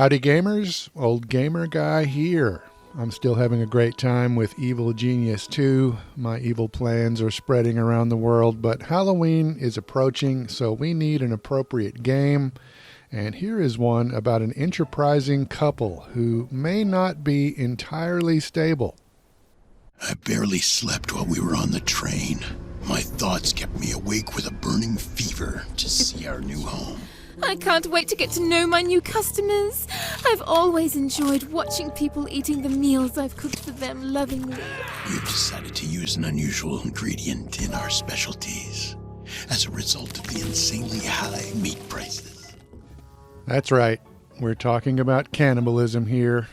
Howdy gamers, old gamer guy here. I'm still having a great time with Evil Genius 2. My evil plans are spreading around the world, but Halloween is approaching, so we need an appropriate game. And here is one about an enterprising couple who may not be entirely stable. I barely slept while we were on the train. My thoughts kept me awake with a burning fever to see our new home. I can't wait to get to know my new customers. I've always enjoyed watching people eating the meals I've cooked for them lovingly. We've decided to use an unusual ingredient in our specialties as a result of the insanely high meat prices. That's right. We're talking about cannibalism here.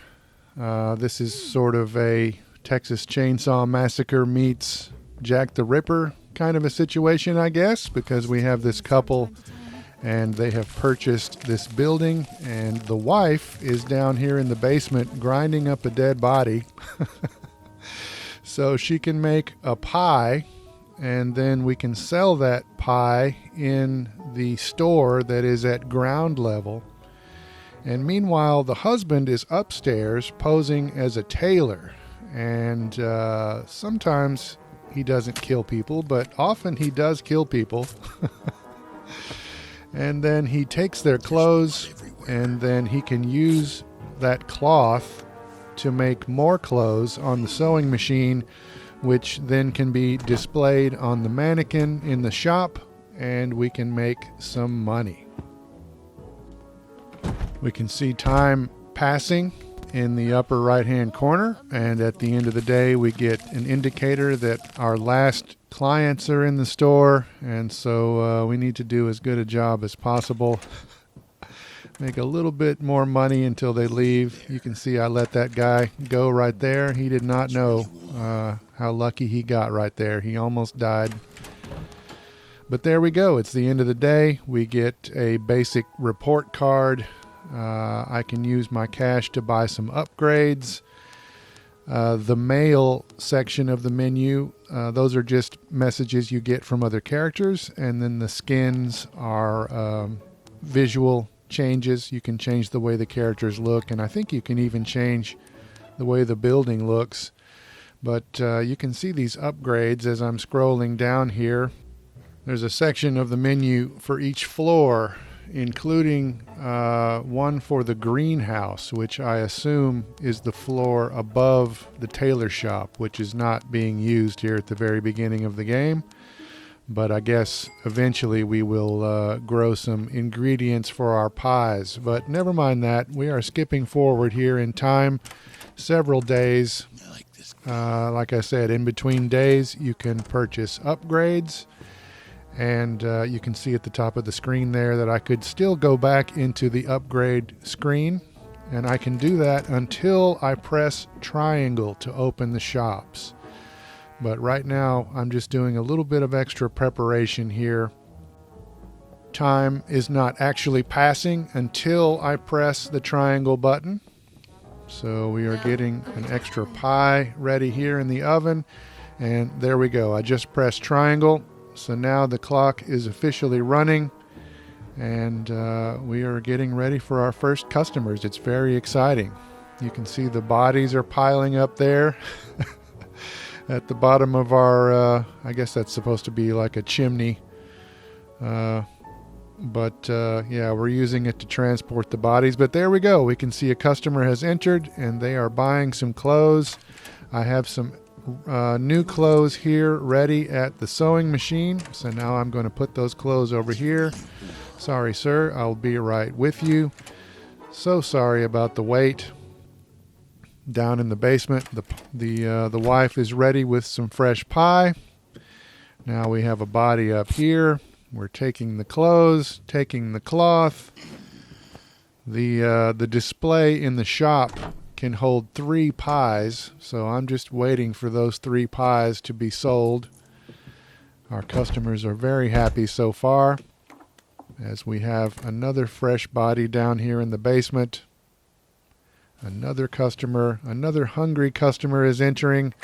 This is sort of a Texas Chainsaw Massacre meets Jack the Ripper kind of a situation, I guess, because we have this couple and they have purchased this building, and the wife is down here in the basement grinding up a dead body so she can make a pie, and then we can sell that pie in the store that is at ground level. And meanwhile, the husband is upstairs posing as a tailor, and sometimes he doesn't kill people, but often he does kill people. And then he takes their clothes, and then he can use that cloth to make more clothes on the sewing machine, which then can be displayed on the mannequin in the shop, and we can make some money. We can see time passing in the upper right hand corner, and at the end of the day we get an indicator that our last clients are in the store, and so we need to do as good a job as possible. Make a little bit more money until they leave. You can see I let that guy go right there. He did not know how lucky he got right there. He almost died. But there we go. It's the end of the day. We get a basic report card. I can use my cash to buy some upgrades. The mail section of the menu, those are just messages you get from other characters, and then the skins are visual changes. You can change the way the characters look, and I think you can even change the way the building looks. But you can see these upgrades as I'm scrolling down here. There's a section of the menu for each floor, including one for the greenhouse, which I assume is the floor above the tailor shop, which is not being used here at the very beginning of the game. But I guess eventually we will grow some ingredients for our pies. But never mind that. We are skipping forward here in time several days. Like I said, in between days you can purchase upgrades. And you can see at the top of the screen there that I could still go back into the upgrade screen. And I can do that until I press triangle to open the shops. But right now I'm just doing a little bit of extra preparation here. Time is not actually passing until I press the triangle button. So we are getting an extra pie ready here in the oven. And there we go. I just pressed triangle. So now the clock is officially running, and we are getting ready for our first customers. It's very exciting. You can see the bodies are piling up there at the bottom of our, I guess that's supposed to be like a chimney. Yeah, we're using it to transport the bodies. But there we go. We can see a customer has entered, and they are buying some clothes. I have some new clothes here ready at the sewing machine, so now I'm going to put those clothes over here. Sorry sir, I'll be right with you. So sorry about the wait. Down in the basement, the wife is ready with some fresh pie. Now we have a body up here. We're taking the clothes, taking the cloth. The display in the shop can hold 3 pies, so I'm just waiting for those 3 pies to be sold. Our customers are very happy so far, as we have another fresh body down here in the basement. Another customer, another hungry customer is entering.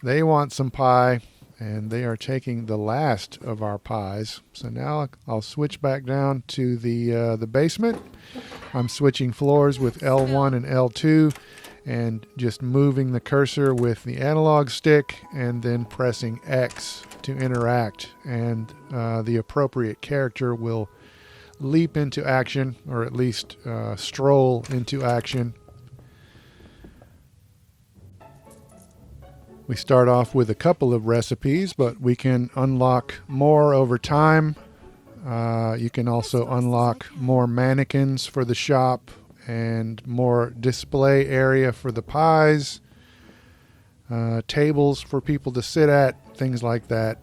They want some pie, and they are taking the last of our pies. So now I'll switch back down to the basement. I'm switching floors with L1 and L2 and just moving the cursor with the analog stick and then pressing X to interact, and the appropriate character will leap into action, or at least stroll into action. We start off with a couple of recipes, but we can unlock more over time. You can also unlock more mannequins for the shop and more display area for the pies, tables for people to sit at, things like that.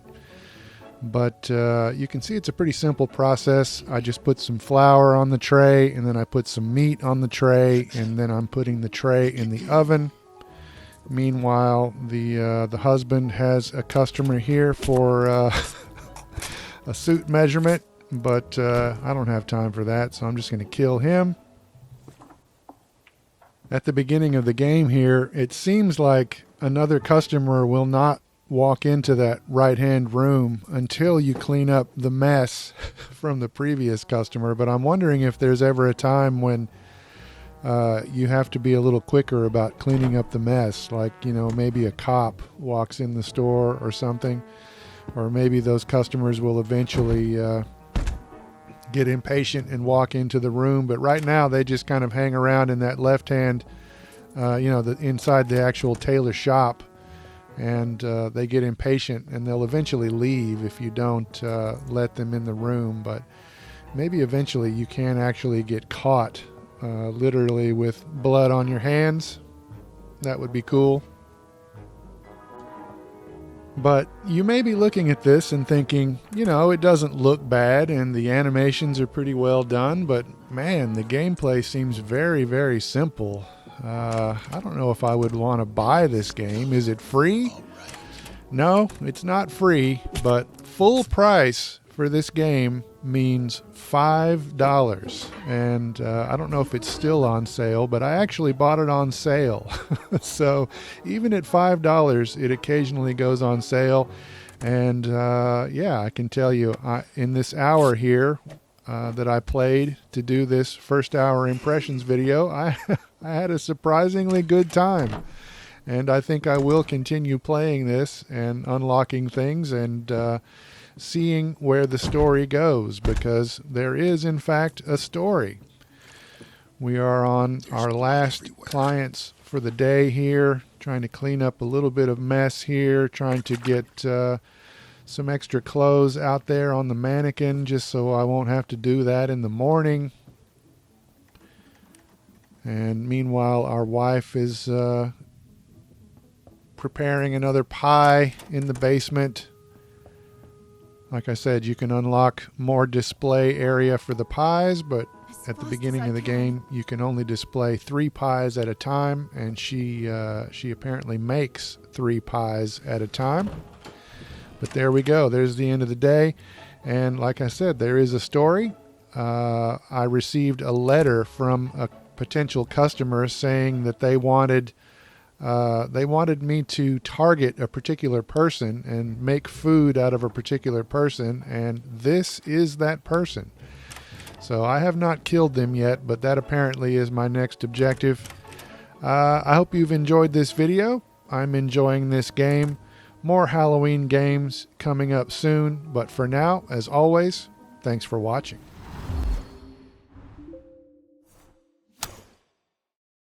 But you can see it's a pretty simple process. I just put some flour on the tray, and then I put some meat on the tray, and then I'm putting the tray in the oven. Meanwhile, the husband has a customer here for a suit measurement, but I don't have time for that, so I'm just going to kill him. At the beginning of the game here, it seems like another customer will not walk into that right-hand room until you clean up the mess from the previous customer, but I'm wondering if there's ever a time when you have to be a little quicker about cleaning up the mess, like, you know, maybe a cop walks in the store or something, or maybe those customers will eventually get impatient and walk into the room, but right now they just kind of hang around in that left hand, inside the actual tailor shop, and they get impatient and they'll eventually leave if you don't let them in the room. But maybe eventually you can actually get caught literally with blood on your hands. That would be cool. But you may be looking at this and thinking, you know, it doesn't look bad and the animations are pretty well done, but man, the gameplay seems very, very simple. I don't know if I would want to buy this game. Is it free? No, it's not free, but full price for this game means $5. And I don't know if it's still on sale, but I actually bought it on sale. So even at $5, it occasionally goes on sale. And yeah, I can tell you, in this hour here that I played to do this first hour impressions video, I had a surprisingly good time. And I think I will continue playing this and unlocking things and seeing where the story goes, because there is in fact a story. We are on our last clients for the day here, trying to clean up a little bit of mess here, trying to get some extra clothes out there on the mannequin just so I won't have to do that in the morning. And meanwhile, our wife is preparing another pie in the basement. Like I said, you can unlock more display area for the pies, but at the beginning of the game, you can only display 3 pies at a time, and she apparently makes 3 pies at a time. But there we go. There's the end of the day. And like I said, there is a story. I received a letter from a potential customer saying that they wanted me to target a particular person and make food out of a particular person, and this is that person. So I have not killed them yet, but that apparently is my next objective. I hope you've enjoyed this video. I'm enjoying this game. More Halloween games coming up soon, but for now, as always, thanks for watching.